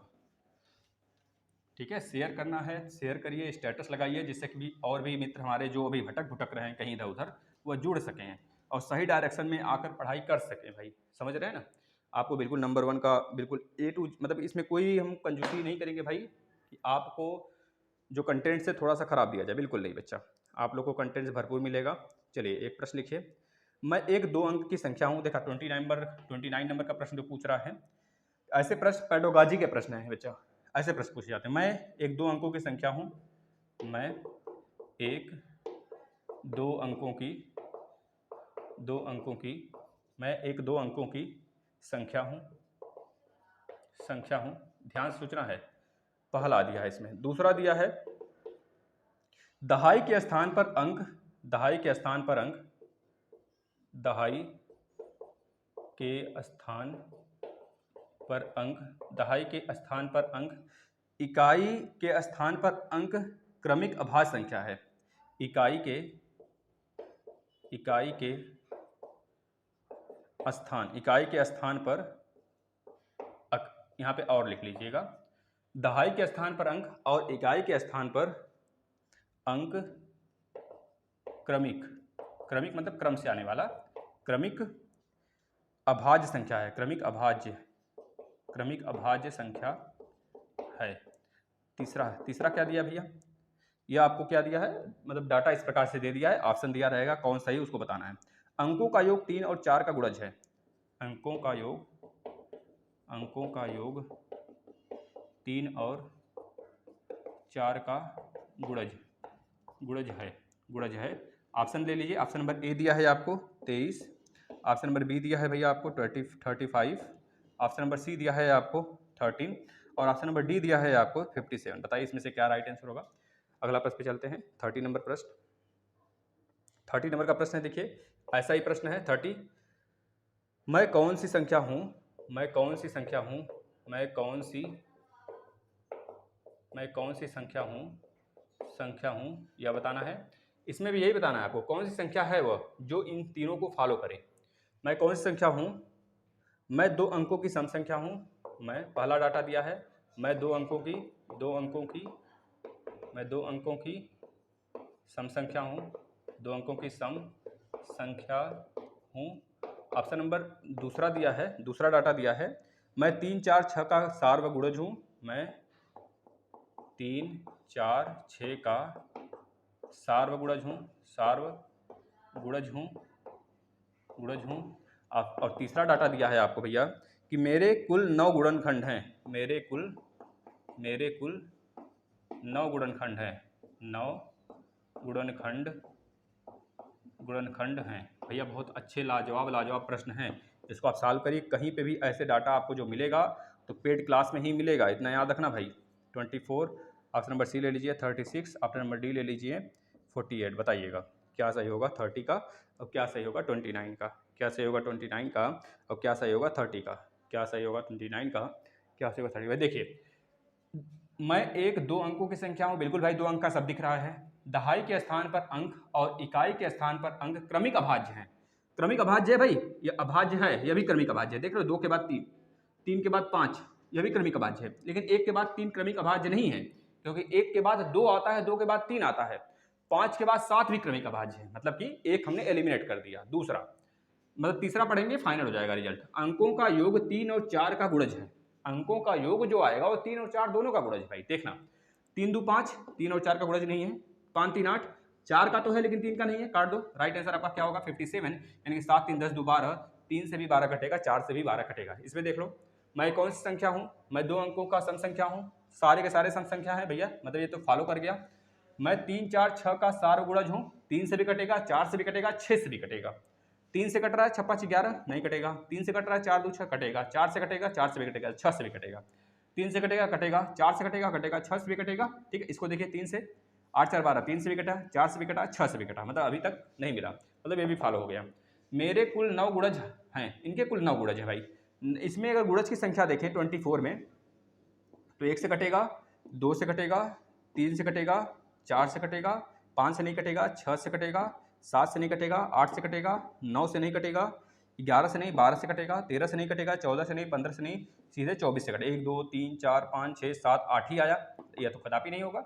ठीक है। शेयर करना है शेयर करिए, स्टेटस लगाइए, जिससे कि भी और भी मित्र हमारे जो अभी भटक भुटक रहे हैं कहीं इधर उधर, वह जुड़ सकें और सही डायरेक्शन में आकर पढ़ाई कर सकें भाई, समझ रहे हैं ना। आपको बिल्कुल नंबर 1 का बिल्कुल A to, मतलब इसमें कोई हम कंजूसी नहीं करेंगे भाई कि आपको जो कंटेंट से थोड़ा सा खराब दिया जाए, बिल्कुल नहीं बच्चा, आप लोग को कंटेंट भरपूर मिलेगा। चलिए एक प्रश्न लिखिए, मैं एक 2 अंक की संख्या हूँ, देखा 29 नंबर का प्रश्न जो पूछ रहा है, ऐसे प्रश्न पेडोलॉजी के प्रश्न है बच्चा, ऐसे प्रश्न पूछे जाते हैं। मैं एक 2 अंकों की संख्या हूँ, मैं एक 2 अंकों की मैं एक 2 अंकों की संख्या हूँ, ध्यान से सोचना है। पहला दिया है इसमें, दूसरा दिया है दहाई के स्थान पर अंक दहाई के स्थान पर अंक, दहाई के स्थान पर अंक, दहाई के स्थान पर अंक, इकाई के स्थान पर अंक क्रमिक अभाज्य संख्या है। इकाई के स्थान पर यहाँ पे और लिख लीजिएगा, दहाई के स्थान पर अंक और इकाई के स्थान पर अंक क्रमिक मतलब क्रम से आने वाला, क्रमिक अभाज्य संख्या है। क्रमिक अभाज्य संख्या है। तीसरा क्या दिया भैया? यह आपको क्या दिया है, मतलब डाटा इस प्रकार से दे दिया है, ऑप्शन दिया रहेगा, कौन सही उसको बताना है। अंकों का योग 3 और 4 का गुणज है। अंकों का योग 3 और 4 का गुणज है। ऑप्शन ले लीजिए। ऑप्शन नंबर ए दिया है आपको 23, ऑप्शन नंबर बी दिया है भैया आपको 35, ऑप्शन नंबर सी दिया है आपको 13 और ऑप्शन नंबर डी दिया है आपको 57। बताइए इसमें से क्या राइट आंसर होगा। अगला प्रश्न पे चलते हैं। 30 नंबर का प्रश्न है। देखिए ऐसा ही प्रश्न है 30। मैं कौन सी संख्या हूं यह बताना है। इसमें भी यही बताना है आपको, कौन सी संख्या है वह जो इन तीनों को फॉलो करे। मैं कौन सी संख्या हूं? मैं 2 अंकों की सम संख्या हूं। मैं पहला डाटा दिया है, मैं 2 अंकों की सम संख्या हूं, 2 अंकों की सम संख्या हूं। ऑप्शन नंबर दूसरा दिया है, दूसरा डाटा दिया है, मैं 3, 4, 6 का सार व गुणज हूं। मैं 3, 4, 6 का सार व गुणज हूं। और तीसरा डाटा दिया है आपको भैया कि मेरे कुल 9 गुणनखंड हैं। मेरे कुल 9 गुणनखंड हैं। 9 गुणनखंड हैं। भैया बहुत अच्छे लाजवाब प्रश्न हैं। इसको आप सॉल्व करिए। कहीं पे भी ऐसे डाटा आपको जो मिलेगा तो पेड क्लास में ही मिलेगा, इतना याद रखना भाई। 24, ऑप्शन नंबर सी ले लीजिए 36, ऑप्शन नंबर डी ले लीजिए 48। बताइएगा क्या सही होगा 30 का और क्या सही होगा 29 का, क्या सही होगा 29 का और क्या सही होगा 30 का, क्या सही होगा 29 का, क्या सही होगा 30। भाई देखिए मैं 1, 2 अंकों की संख्या हूं। बिल्कुल भाई 2 अंक का सब दिख रहा है। दहाई के स्थान पर अंक और इकाई के स्थान पर अंक क्रमिक अभाज्य हैं। क्रमिक अभाज्य है भाई, ये अभाज्य है, यह भी क्रमिक अभाज्य है। देख रहे हो 2 के बाद 3, 3 के बाद 5, यह भी क्रमिक अभाज्य है। लेकिन 1 के बाद 3 क्रमिक अभाज्य नहीं है, क्योंकि 1 के बाद 2 आता है, 2 के बाद 3 आता है, 5 के बाद 7 भी क्रमिक अभाज्य है। मतलब कि एक हमने एलिमिनेट कर दिया। दूसरा मतलब तीसरा पढ़ेंगे, फाइनल हो जाएगा रिजल्ट। अंकों का योग 3 और 4 का गुणज है। अंकों का योग जो आएगा वो 3 और 4 दोनों का गुणज। भाई देखना 3 2 5, 3 और 4 का गुणज नहीं है। 5 3 8, 4 का तो है लेकिन 3 का नहीं है, काट दो। राइट आंसर आपका क्या होगा 57, यानी कि 7 3 10 2 12, 3 से भी 12 कटेगा, 4 से भी 12 कटेगा। इसमें देख लो मैं कौन सी संख्या हूं? मैं 2 अंकों का सम संख्या हूं। सारे के सारे सम संख्या है भैया, मतलब ये तो फॉलो कर गया। मैं 3 4 6 का सार गुणज हूं। 3 से भी कटेगा, 4 से भी कटेगा, 6 से भी कटेगा। 3 से कट रहा है 6 5 11, नहीं कटेगा। 3 से कट रहा है 4 2 6 कटेगा, 4 से कटेगा, 4 से भी कटेगा, 6 से भी कटेगा। 3 से कटेगा, 4 से कटेगा, 6 से भी कटेगा। ठीक है, इसको देखिए 3 से 8 4 12, 3 से भी कटा, 4 से भी कटा, 6 से भी कटा, मतलब अभी तक नहीं मिला, मतलब ये भी फॉलो हो गया। मेरे कुल 9 गुणज हैं, इनके कुल 9 गुणज है भाई। इसमें अगर गुणज की संख्या देखें 24 में, तो 1 से कटेगा, 2 से कटेगा, 3 से कटेगा, 4 से कटेगा, 5 से नहीं कटेगा, 6 से कटेगा, 7 से नहीं कटेगा, 8 से कटेगा, 9 से नहीं कटेगा, 11 से नहीं, 12 से कटेगा, 13 से नहीं कटेगा, 14 से नहीं, 15 से नहीं, सीधे 24 से कटेगा। 1 2 3 4 5 6 7 8 ही आया, यह तो कदापि नहीं होगा।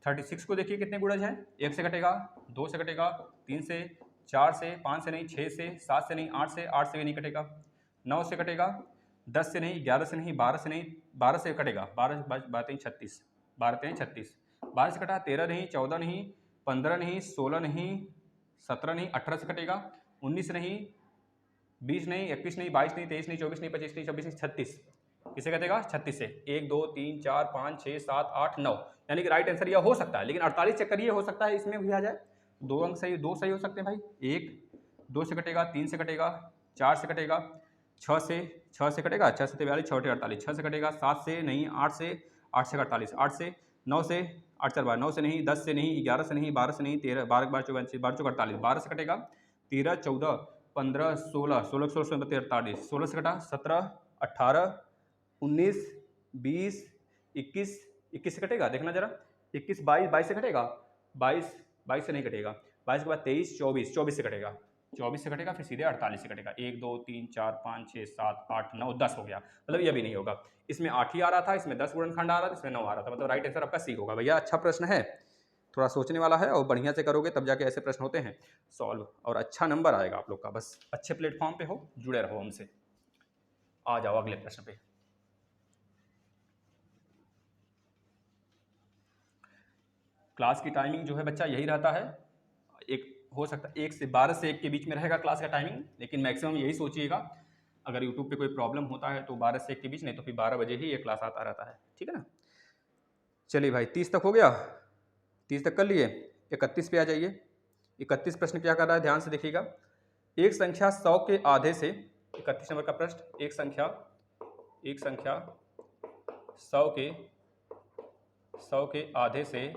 36 को देखिए कितने गुणज हैं। 1 से कटेगा, 2 से कटेगा, 3 से, 4 से, 5 से नहीं, 6 से, 7 से नहीं, 8 से भी नहीं कटेगा, 9 से कटेगा, 10 से नहीं, 11 से नहीं, 12 से नहीं, 12 से कटेगा, 12 3 36, 12 3 36, 12 से कटा, 13 नहीं, 14 नहीं, 15 नहीं, 16 नहीं, 17 नहीं, 18 से कटेगा, 19 नहीं, 20 नहीं, 21 नहीं, 22 नहीं, 23 नहीं, 24 नहीं, 25 नहीं, 26 नहीं, 36। किसे कटेगा 36 से। 1 2 3 4 5 6 7 8 9, यानी कि राइट आंसर यह हो सकता है। लेकिन 48 चेक करिए, हो सकता है इसमें भी आ जाए। 2 अंक सही, 2 सही हो सकते हैं भाई। 1 2 से कटेगा, 3 से कटेगा, 4 से कटेगा, 6 से कटेगा, 6 से 42, 6 48, 6 से कटेगा, 7 से नहीं, 8 से 48, 8 से 9 से 8 4 12, 9 से नहीं, 10 से नहीं, 11 से नहीं, 12 से नहीं, 13, 12 12 24, 12 चौक 48, 12 से कटेगा 13 14 15 16, 16 16 से 48, 16 से कटा 17 18 19 20 21, 21 से कटेगा, देखना जरा 21 22, 22 से कटेगा 22, 22 से नहीं कटेगा, 22 के बाद 23 24, 24 से कटेगा, 24 से कटेगा, फिर सीधे 48 से कटेगा, 1 2 3 4 5 6 7 8 9 10 हो गया, मतलब ये भी नहीं होगा। इसमें 8 ही आ रहा था, इसमें 10 गुणनखंड आ रहा था, इसमें 9 आ रहा था, मतलब राइट आंसर आपका सी होगा। भैया अच्छा प्रश्न है, थोड़ा सोचने वाला है और बढ़िया से करोगे तब जाके ऐसे प्रश्न होते हैं सॉल्व, और अच्छा नंबर आएगा आप लोग का। बस अच्छे प्लेटफॉर्म पे हो, जुड़े रहो हमसे। आ जाओ अगले प्रश्न पे। क्लास की टाइमिंग जो है बच्चा यही रहता है, एक हो सकता है 1 से 12 से 1 के बीच में रहेगा क्लास का टाइमिंग, लेकिन मैक्सिमम यही सोचिएगा अगर यूट्यूब पे कोई प्रॉब्लम होता है तो 12 से 1 के बीच, नहीं तो फिर 12 बजे ही ये क्लास आता रहता है, ठीक है ना। चलिए भाई 30 तक हो गया, 30 तक कर लिए, 31 पे आ जाइए। 31 प्रश्न क्या कर रहा है, ध्यान से देखिएगा। एक संख्या 100 के आधे से, 31 नंबर का प्रश्न, एक संख्या 100 के आधे से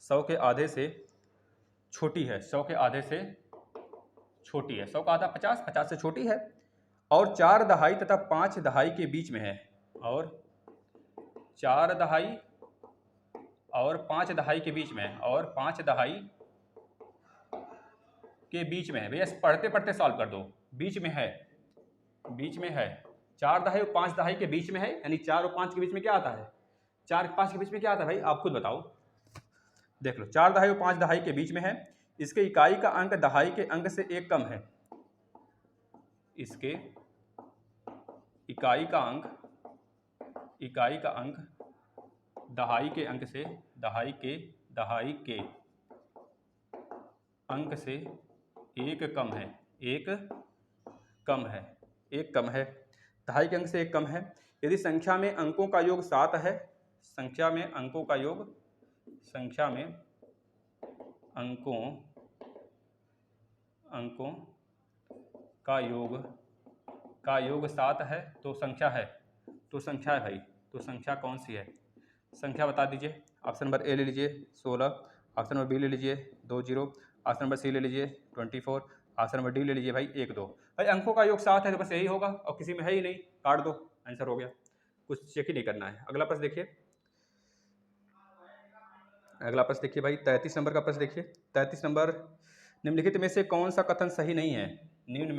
100 के आधे से छोटी है, 100 के आधे से छोटी है, 100 का आधा 50, 50 से छोटी है, और 4 दहाई तथा 5 दहाई के बीच में है, और 4 दहाई और 5 दहाई के बीच में है, और 5 दहाई के बीच में है। भैया पढ़ते पढ़ते सॉल्व कर दो, बीच में है, बीच में है, 4 दहाई और 5 दहाई के बीच में है, यानी 4 और 5 के बीच में क्या आता है, 4 और 5 के बीच में क्या आता है भाई, आप खुद बताओ, देख लो। 4 दहाई और 5 दहाई के बीच में है, इसके इकाई का अंक दहाई के अंक से 1 कम है, इसके इकाई का अंक दहाई के अंक से दहाई के अंक से 1 कम है, 1 कम है, 1 कम है, दहाई के अंक से 1 कम है। यदि संख्या में अंकों का योग 7 है, संख्या में अंकों का योग 7 है, तो संख्या है, भाई, तो संख्या कौन सी है, संख्या बता दीजिए। ऑप्शन नंबर ए ले लीजिए 16, ऑप्शन नंबर बी ले लीजिए 20, ऑप्शन नंबर सी ले लीजिए 24, ऑप्शन नंबर डी ले लीजिए भाई 1 2। भाई अंकों का योग 7 है तो बस यही होगा, और किसी में है ही नहीं, काट दो, आंसर हो गया, कुछ चेक ही नहीं करना है। अगला प्रश्न देखिए, अगला प्रश्न देखिए भाई 33 नंबर का प्रश्न देखिए। 33 नंबर, निम्नलिखित में से कौन सा कथन सही नहीं है, निम्न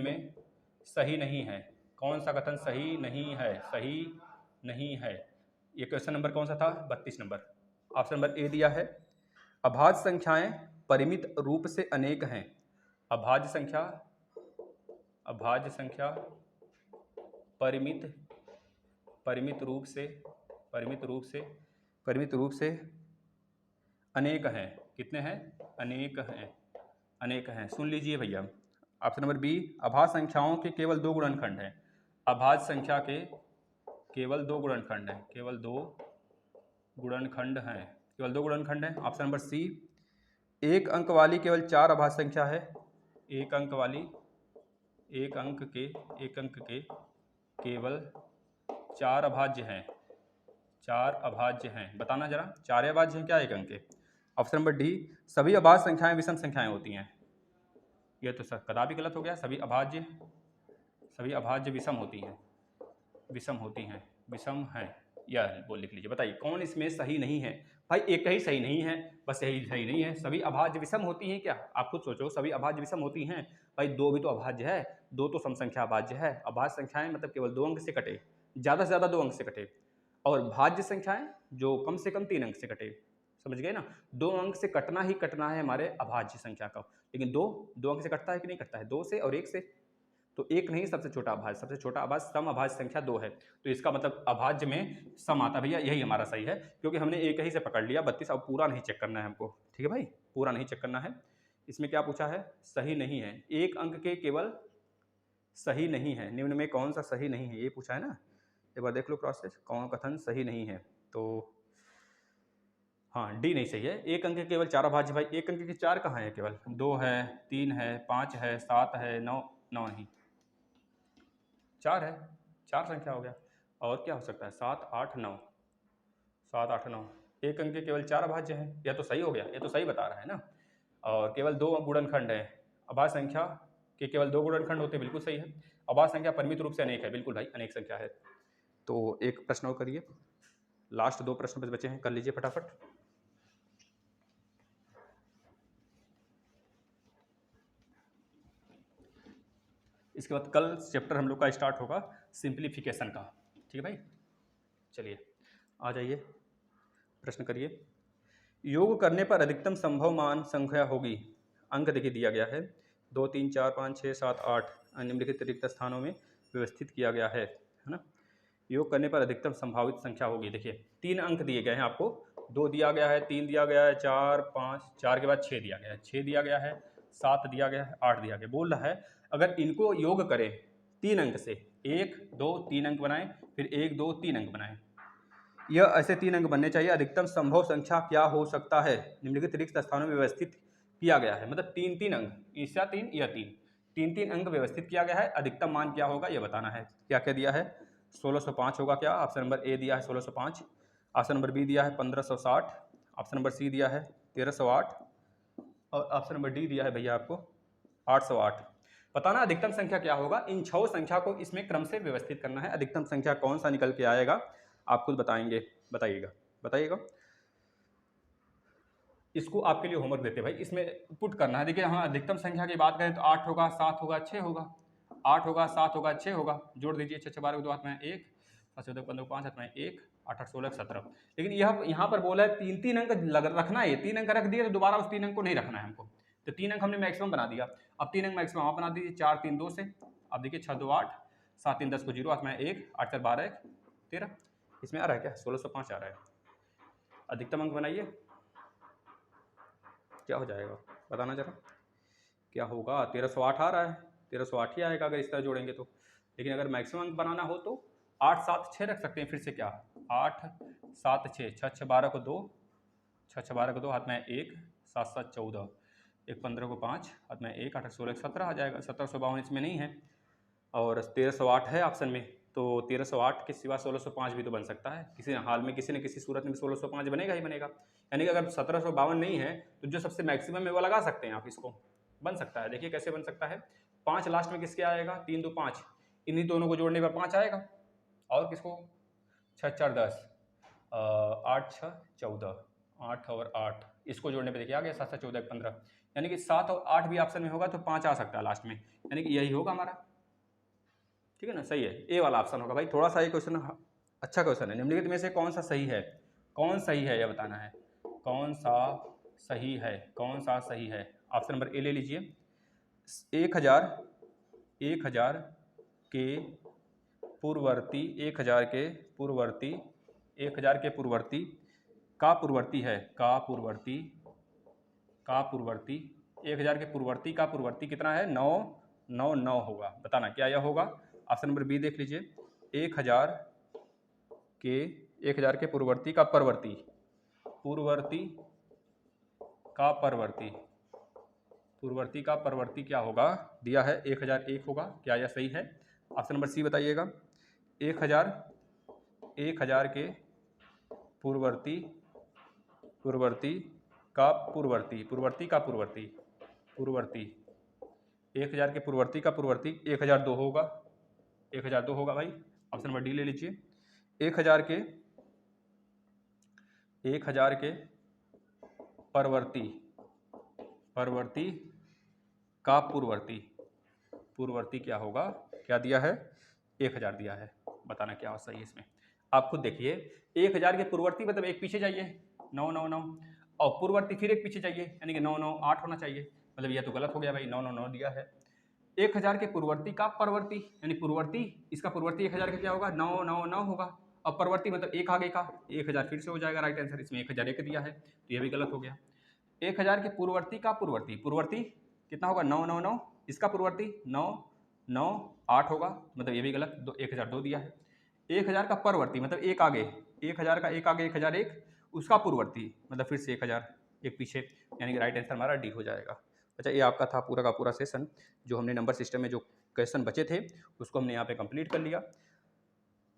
में सही नहीं है, कौन सा कथन सही नहीं है। ये क्वेश्चन नंबर कौन सा था, 32 नंबर। ऑप्शन नंबर ए दिया है, अभाज्य संख्याएं परिमित रूप से अनेक हैं, अभाज्य संख्या परिमित रूप से अनेक हैं, कितने हैं, अनेक हैं। सुन लीजिए भैया, ऑप्शन नंबर बी, अभाज्य संख्याओं के केवल 2 गुणनखंड हैं, अभाज्य संख्या के केवल 2 गुणनखंड हैं, केवल 2 गुणनखंड हैं। ऑप्शन नंबर सी, एक अंक वाली केवल 4 अभाज्य संख्या है, एक अंक के केवल 4 अभाज्य हैं, बताना जरा 4 अभाज्य हैं क्या एक अंक के। ऑप्शन नंबर डी, सभी अभाज्य संख्याएं विषम संख्याएं होती हैं, यह तो कदापि गलत हो गया, सभी अभाज्य विषम हैं, यह बोल लिख लीजिए। बताइए कौन इसमें सही नहीं है, भाई एक ही सही नहीं है, बस यही सही नहीं है। सभी अभाज्य विषम होती हैं क्या, आप खुद सोचो, सभी अभाज्य विषम होती हैं भाई, 2 भी तो अभाज्य है, 2 तो सम संख्या अभाज्य है। अभाज्य संख्याएं मतलब केवल 2 अंक से कटे, ज़्यादा से ज़्यादा 2 अंक से कटे, और भाज्य संख्याएं जो कम से कम 3 अंक से कटे, समझ गए ना, 2 अंक से कटना ही कटना है हमारे अभाज्य संख्या का, लेकिन 2 अंक से कटता है कि नहीं कटता है, 2 से और 1 से, तो 1 नहीं, सबसे छोटा अभाज्य सम अभाज्य संख्या 2 है, तो इसका मतलब अभाज्य में सम आता भैया, यही हमारा सही है, क्योंकि हमने एक ही से पकड़ लिया 32, अब पूरा नहीं चेक करना है हमको, ठीक है भाई, पूरा नहीं चेक करना है। इसमें क्या पूछा है, सही नहीं है, एक अंक के केवल सही नहीं है, निम्न में कौन सा सही नहीं है, ये पूछा है ना, एक बार देख लो प्रोसेस, कौन कथन सही नहीं है, तो हाँ डी नहीं सही है, एक अंक के केवल 4 अभाज्य, भाई एक अंक के 4 कहाँ है, केवल 2 है, 3 है, 5 है, 7 है, 9 नहीं, 4 है, 4 संख्या हो गया, और क्या हो सकता है, 7 8 9, 7, 8, 9, एक अंक के केवल 4 अभाज्य हैं। यह तो सही हो गया, ये तो सही बता रहा है ना। और केवल 2 गुणनखंड हैं। अभाज्य संख्या के केवल 2 गुणनखंड होते, बिल्कुल सही है। अभाज्य संख्या परिमित रूप से अनेक है, बिल्कुल भाई अनेक संख्या है। तो एक प्रश्न और करिए, लास्ट 2 प्रश्न बचे हैं, कर लीजिए फटाफट। इसके बाद कल चैप्टर हम लोग का स्टार्ट होगा सिंप्लीफिकेशन का, ठीक है भाई। चलिए आ जाइए, प्रश्न करिए। योग करने पर अधिकतम संभव मान संख्या होगी। अंक देखिए दिया गया है, 2, 3, 4, 5, 6, 7, 8 निम्नलिखित रिक्त स्थानों में व्यवस्थित किया गया है ना। योग करने पर अधिकतम संभावित संख्या होगी। देखिए 3 अंक दिए गए हैं आपको, 2 दिया गया है, 3 दिया गया है, 4, 5, 4 के बाद 6 दिया गया है, 6 दिया गया है, 7 दिया गया है, 8 दिया गया। बोल रहा है अगर इनको योग करें 3 अंक से, 1, 2, 3 अंक बनाएं, फिर 1, 2, 3 अंक बनाएं, यह ऐसे 3 अंक बनने चाहिए। अधिकतम संभव संख्या क्या हो सकता है? निम्नलिखित रिक्त स्थानों में व्यवस्थित किया गया है, मतलब 3-3 अंक, ईसा 3 या 3 अंक व्यवस्थित किया गया है। अधिकतम मान क्या होगा यह बताना है। क्या क्या दिया है? 1605 होगा क्या? ऑप्शन नंबर ए दिया है 1605, ऑप्शन नंबर बी दिया है 1560, ऑप्शन नंबर सी दिया है 1308 और ऑप्शन नंबर डी दिया है भैया आपको 808। बताना अधिकतम संख्या क्या होगा। इन 6 संख्या को इसमें क्रम से व्यवस्थित करना है। अधिकतम संख्या कौन सा निकल के आएगा आप खुद बताएंगे, बताइएगा। इसको आपके लिए होमवर्क देते भाई, इसमें पुट करना है। देखिए हाँ, अधिकतम संख्या की बात करें तो 8 होगा, 7 होगा, 6 होगा, 8 होगा, 7 होगा, 6 होगा, जोड़ दीजिए 6, 12 को 2 हाथ में 1, 7, 14, 15, 5 हाथ में 1, 8, 8, 16, 17। लेकिन यह यहाँ पर बोला है 3-3 अंक रखना है। 3 अंक रख दिए तो दोबारा उस 3 अंक को नहीं रखना है हमको, तो 3 अंक हमने मैक्सिमम बना दिया। अब 3 अंक मैक्सिमम आप बना दीजिए, 4, 3, 2 से। अब देखिए 6, 2, 8, 7, 3, 10 को 0 हाथ में 1, 8, 4, 12, 1, 13। इसमें आ रहा है क्या? 1605 आ रहा है। अधिकतम अंक बनाइए, क्या हो जाएगा बताना जरा, क्या होगा? 1308 आ रहा है, 1308 ही आएगा अगर इस तरह जोड़ेंगे तो। लेकिन अगर मैक्सिमम अंक बनाना हो तो 8, 7, 6 रख सकते हैं। फिर से क्या, 8, 7, 6, 6, 6, 12 को 2, 6, 6, 12 को 2 हाथ में 1, 7, 7, 14, 1, 15 को 5 हाथ में 1, 8, 8, 16, 17 आ जाएगा। 1752 इसमें नहीं है और 1308 है ऑप्शन में, तो 1308 के सिवा 1605 भी तो बन सकता है। किसी हाल में किसी न किसी सूरत में 1605 बनेगा ही बनेगा। यानी कि अगर 1752 नहीं है तो जो सबसे मैक्सिमम है वो लगा सकते हैं आप, इसको बन सकता है। देखिए कैसे बन सकता है। 5 लास्ट में किसके आएगा? 3, 2, 5, इन्हीं दोनों को जोड़ने पर 5 आएगा। और किसको? 6, 4, 10, 8, 6, 14, 8 और 8, इसको जोड़ने पे देखिए आ गया 7, 7, 14, 15। यानी कि 7 और 8 भी ऑप्शन में होगा तो 5 आ सकता है लास्ट में, यानी कि यही होगा हमारा। ठीक है ना, सही है, ए वाला ऑप्शन होगा भाई। थोड़ा सा ये क्वेश्चन अच्छा क्वेश्चन है। निम्नलिखित में से कौन सा सही है? कौन सही है यह बताना है। कौन सा सही है? कौन सा सही है? ऑप्शन नंबर ए ले लीजिए। 1000 के पूर्ववर्ती, 1000 के पूर्ववर्ती, 1000 के पूर्ववर्ती का पूर्ववर्ती है, का पूर्ववर्ती, का पूर्ववर्ती, 1000 के पूर्ववर्ती का पूर्ववर्ती कितना है? 9, 9, 9 होगा। बताना क्या यह होगा। ऑप्शन नंबर बी देख लीजिए। 1000 के पूर्ववर्ती का परवर्ती, पूर्ववर्ती का परवर्ती, पूर्ववर्ती का परवर्ती क्या होगा? दिया है 1001 होगा। क्या यह सही है? ऑप्शन नंबर सी बताइएगा। 1000 के पूर्ववर्ती, पूर्ववर्ती का पूर्ववर्ती, पूर्ववर्ती का पूर्ववर्ती, पूर्ववर्ती 1000 के पूर्ववर्ती का पूर्ववर्ती 1002 होगा। 1002 होगा भाई। ऑप्शन नंबर डी ले लीजिए। 1000 के परवर्ती, परवर्ती का पूर्ववर्ती, पूर्ववर्ती क्या होगा? क्या दिया है? 1000 दिया है। बताना क्या सही है इसमें। आप खुद देखिए, 1000 के पूर्ववर्ती मतलब एक पीछे जाइए, 9, 9, 9, और पूर्ववर्ती फिर एक पीछे जाइए, यानी कि 9, 9, 8 होना चाहिए। मतलब यह तो गलत हो गया भाई, 9, 9, 9 दिया है। 1000 के पूर्ववर्ती का परवर्ती, यानी पूर्ववर्ती, इसका पूर्ववर्ती 1000 का क्या होगा? 9, 9, 9 होगा। अब परवर्ती मतलब एक आगे का, 1000 फिर से हो जाएगा राइट आंसर। इसमें 1001 दिया है तो यह भी गलत हो गया। 1000 के पूर्ववर्ती का पूर्ववर्ती, पूर्ववर्ती कितना होगा? 9, 9, 9, इसका पूर्ववर्ती 9, 9, 8 होगा, मतलब ये भी गलत। 1002 दिया है। 1000 का परवर्ती मतलब एक आगे, 1000 का एक आगे 1001, उसका पूर्ववर्ती मतलब फिर से 1000 एक पीछे, यानी कि राइट आंसर हमारा डी हो जाएगा। अच्छा, ये आपका था पूरा का पूरा सेशन, जो हमने नंबर सिस्टम में जो क्वेश्चन बचे थे उसको हमने यहाँ पे कंप्लीट कर लिया।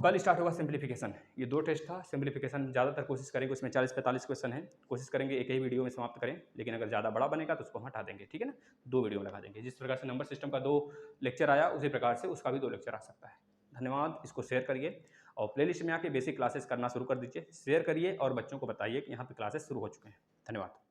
कल स्टार्ट होगा सिंप्लीफिकेशन। ये 2 टेस्ट था। सिंप्लीफिकेशन ज़्यादातर कोशिश करेंगे, उसमें 40-45 क्वेश्चन है, कोशिश करेंगे एक ही वीडियो में समाप्त करें, लेकिन अगर ज़्यादा बड़ा बनेगा तो उसको हम हटा देंगे, ठीक है ना। 2 वीडियो लगा देंगे। जिस प्रकार से नंबर सिस्टम का 2 लेक्चर आया, उसी प्रकार से उसका भी 2 लेक्चर आ सकता है। धन्यवाद। इसको शेयर करिए और प्लेलिस्ट में आके बेसिक क्लासेस करना शुरू कर दीजिए। शेयर करिए और बच्चों को बताइए कि यहाँ पे क्लासेस शुरू हो चुके हैं। धन्यवाद।